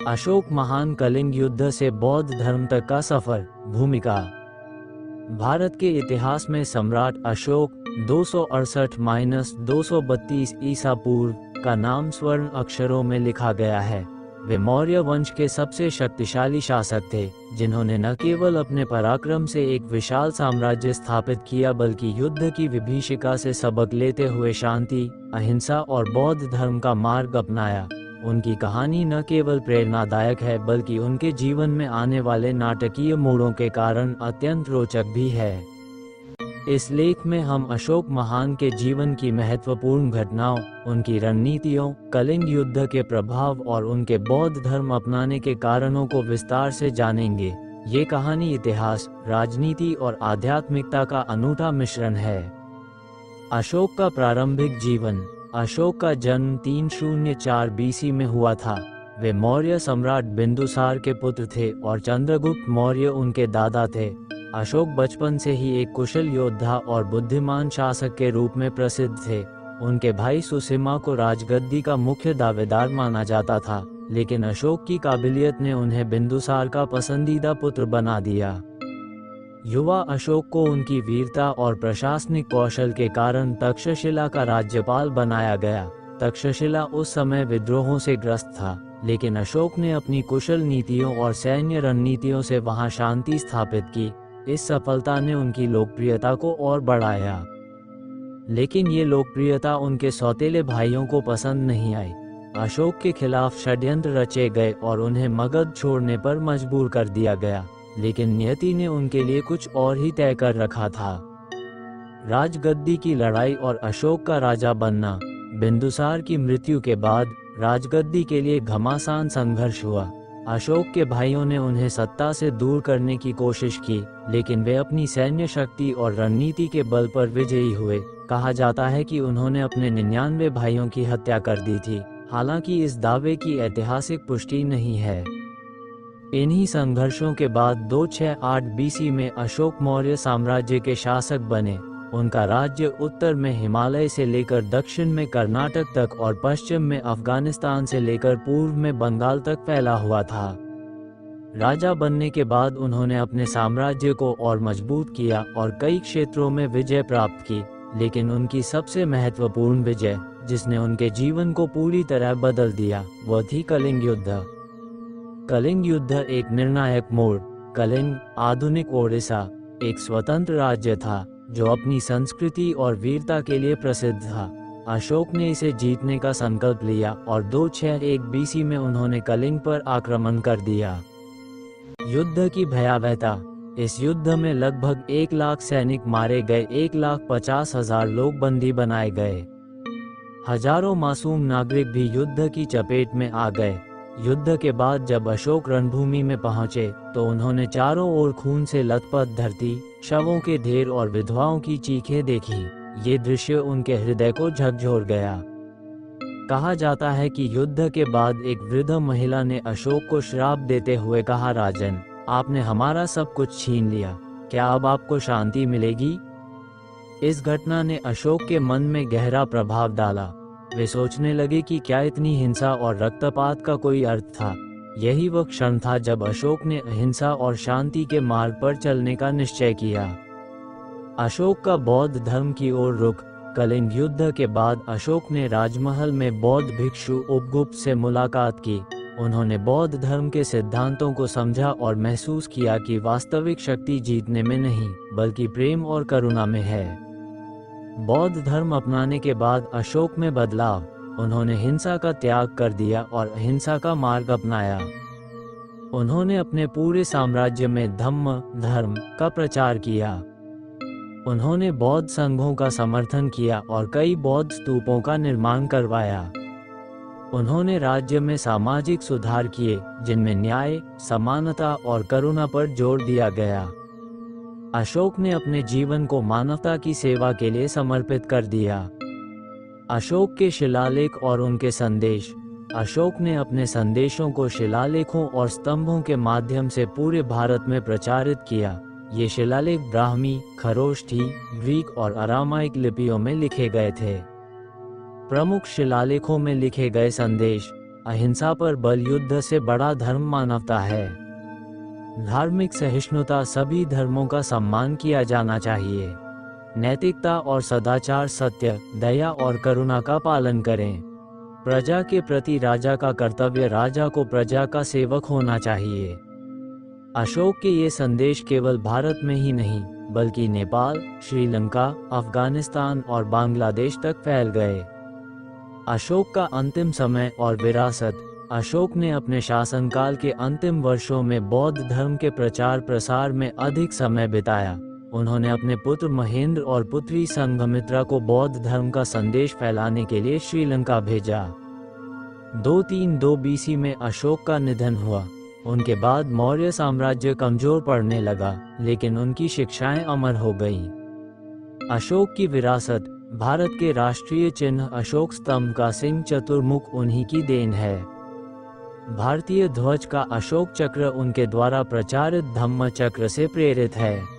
अशोक महान कलिंग युद्ध से बौद्ध धर्म तक का सफर। भूमिका। भारत के इतिहास में सम्राट अशोक 268-232 ईसा पूर्व का नाम स्वर्ण अक्षरों में लिखा गया है। वे मौर्य वंश के सबसे शक्तिशाली शासक थे, जिन्होंने न केवल अपने पराक्रम से एक विशाल साम्राज्य स्थापित किया बल्कि युद्ध की विभीषिका से सबक लेते हुए शांति, अहिंसा और बौद्ध धर्म का मार्ग अपनाया। उनकी कहानी न केवल प्रेरणादायक है बल्कि उनके जीवन में आने वाले नाटकीय मोड़ों के कारण अत्यंत रोचक भी है। इस लेख में हम अशोक महान के जीवन की महत्वपूर्ण घटनाओं, उनकी रणनीतियों, कलिंग युद्ध के प्रभाव और उनके बौद्ध धर्म अपनाने के कारणों को विस्तार से जानेंगे। ये कहानी इतिहास, राजनीति और आध्यात्मिकता का अनूठा मिश्रण है। अशोक का प्रारंभिक जीवन। अशोक का जन्म 304 बीसी में हुआ था। वे मौर्य सम्राट बिंदुसार के पुत्र थे और चंद्रगुप्त मौर्य उनके दादा थे। अशोक बचपन से ही एक कुशल योद्धा और बुद्धिमान शासक के रूप में प्रसिद्ध थे। उनके भाई सुसीमा को राजगद्दी का मुख्य दावेदार माना जाता था, लेकिन अशोक की काबिलियत ने उन्हें बिंदुसार का पसंदीदा पुत्र बना दिया। युवा अशोक को उनकी वीरता और प्रशासनिक कौशल के कारण तक्षशिला का राज्यपाल बनाया गया। तक्षशिला उस समय विद्रोहों से ग्रस्त था, लेकिन अशोक ने अपनी कुशल नीतियों और सैन्य रणनीतियों से वहां शांति स्थापित की। इस सफलता ने उनकी लोकप्रियता को और बढ़ाया, लेकिन ये लोकप्रियता उनके सौतेले भाइयों को पसंद नहीं आई। अशोक के खिलाफ षड्यंत्र रचे गए और उन्हें मगध छोड़ने पर मजबूर कर दिया गया, लेकिन नियति ने उनके लिए कुछ और ही तय कर रखा था। राजगद्दी की लड़ाई और अशोक का राजा बनना। बिंदुसार की मृत्यु के बाद राजगद्दी के लिए घमासान संघर्ष हुआ। अशोक के भाइयों ने उन्हें सत्ता से दूर करने की कोशिश की, लेकिन वे अपनी सैन्य शक्ति और रणनीति के बल पर विजयी हुए। कहा जाता है कि उन्होंने अपने 99 भाइयों की हत्या कर दी थी, हालांकि इस दावे की ऐतिहासिक पुष्टि नहीं है। इन्हीं संघर्षों के बाद 268 बीसी में अशोक मौर्य साम्राज्य के शासक बने। उनका राज्य उत्तर में हिमालय से लेकर दक्षिण में कर्नाटक तक और पश्चिम में अफगानिस्तान से लेकर पूर्व में बंगाल तक फैला हुआ था। राजा बनने के बाद उन्होंने अपने साम्राज्य को और मजबूत किया और कई क्षेत्रों में विजय प्राप्त की, लेकिन उनकी सबसे महत्वपूर्ण विजय, जिसने उनके जीवन को पूरी तरह बदल दिया, वह थी कलिंग युद्ध। कलिंग युद्ध एक निर्णायक मोड़। कलिंग, आधुनिक ओडिशा, एक स्वतंत्र राज्य था जो अपनी संस्कृति और वीरता के लिए प्रसिद्ध था। अशोक ने इसे जीतने का संकल्प लिया और 261 बीसी में उन्होंने कलिंग पर आक्रमण कर दिया। युद्ध की भयावहता। इस युद्ध में लगभग 1 लाख सैनिक मारे गए, 1,50,000 लोग बंदी बनाए गए। हजारों मासूम नागरिक भी युद्ध की चपेट में आ गए। युद्ध के बाद जब अशोक रणभूमि में पहुंचे तो उन्होंने चारों ओर खून से लथपथ धरती, शवों के ढेर और विधवाओं की चीखें देखी। ये दृश्य उनके हृदय को झकझोर गया। कहा जाता है कि युद्ध के बाद एक वृद्ध महिला ने अशोक को श्राप देते हुए कहा, राजन, आपने हमारा सब कुछ छीन लिया, क्या अब आपको शांति मिलेगी? इस घटना ने अशोक के मन में गहरा प्रभाव डाला। वे सोचने लगे कि क्या इतनी हिंसा और रक्तपात का कोई अर्थ था। यही वह क्षण था जब अशोक ने अहिंसा और शांति के मार्ग पर चलने का निश्चय किया। अशोक का बौद्ध धर्म की ओर रुख। कलिंग युद्ध के बाद अशोक ने राजमहल में बौद्ध भिक्षु उपगुप्त से मुलाकात की। उन्होंने बौद्ध धर्म के सिद्धांतों को समझा और महसूस किया कि वास्तविक शक्ति जीतने में नहीं बल्कि प्रेम और करुणा में है। बौद्ध धर्म अपनाने के बाद अशोक में बदलाव। उन्होंने हिंसा का त्याग कर दिया और अहिंसा का मार्ग अपनाया। उन्होंने अपने पूरे साम्राज्य में धम्म धर्म का प्रचार किया। उन्होंने बौद्ध संघों का समर्थन किया और कई बौद्ध स्तूपों का निर्माण करवाया। उन्होंने राज्य में सामाजिक सुधार किए, जिनमें न्याय, समानता और करुणा पर जोर दिया गया। अशोक ने अपने जीवन को मानवता की सेवा के लिए समर्पित कर दिया। अशोक के शिलालेख और उनके संदेश। अशोक ने अपने संदेशों को शिलालेखों और स्तंभों के माध्यम से पूरे भारत में प्रचारित किया। ये शिलालेख ब्राह्मी, खरोष्ठी, ग्रीक और अरामाइक लिपियों में लिखे गए थे। प्रमुख शिलालेखों में लिखे गए संदेश। अहिंसा पर बल युद्ध से बड़ा धर्म मानवता है। धार्मिक सहिष्णुता, सभी धर्मों का सम्मान किया जाना चाहिए। नैतिकता और सदाचार, सत्य, दया और करुणा का पालन करें। प्रजा के प्रति राजा का कर्तव्य, राजा को प्रजा का सेवक होना चाहिए। अशोक के ये संदेश केवल भारत में ही नहीं बल्कि नेपाल, श्रीलंका, अफगानिस्तान और बांग्लादेश तक फैल गए। अशोक का अंतिम समय और विरासत। अशोक ने अपने शासनकाल के अंतिम वर्षों में बौद्ध धर्म के प्रचार प्रसार में अधिक समय बिताया। उन्होंने अपने पुत्र महेंद्र और पुत्री संघमित्रा को बौद्ध धर्म का संदेश फैलाने के लिए श्रीलंका भेजा। 232 बीसी में अशोक का निधन हुआ। उनके बाद मौर्य साम्राज्य कमजोर पड़ने लगा, लेकिन उनकी शिक्षाएं अमर हो गईं। अशोक की विरासत। भारत के राष्ट्रीय चिन्ह अशोक स्तंभ का सिंह चतुर्मुख उन्हीं की देन है। भारतीय ध्वज का अशोक चक्र उनके द्वारा प्रचारित धम्म चक्र से प्रेरित है।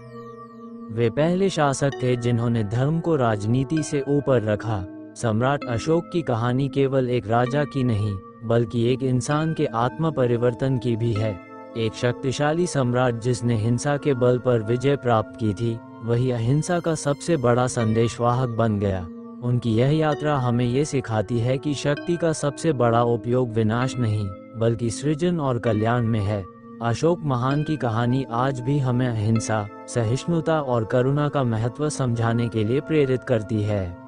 वे पहले शासक थे जिन्होंने धर्म को राजनीति से ऊपर रखा। सम्राट अशोक की कहानी केवल एक राजा की नहीं बल्कि एक इंसान के आत्म परिवर्तन की भी है। एक शक्तिशाली सम्राट जिसने हिंसा के बल पर विजय प्राप्त की थी, वही अहिंसा का सबसे बड़ा संदेशवाहक बन गया। उनकी यह यात्रा हमें ये सिखाती है कि शक्ति का सबसे बड़ा उपयोग विनाश नहीं बल्कि सृजन और कल्याण में है। अशोक महान की कहानी आज भी हमें अहिंसा, सहिष्णुता और करुणा का महत्व समझाने के लिए प्रेरित करती है।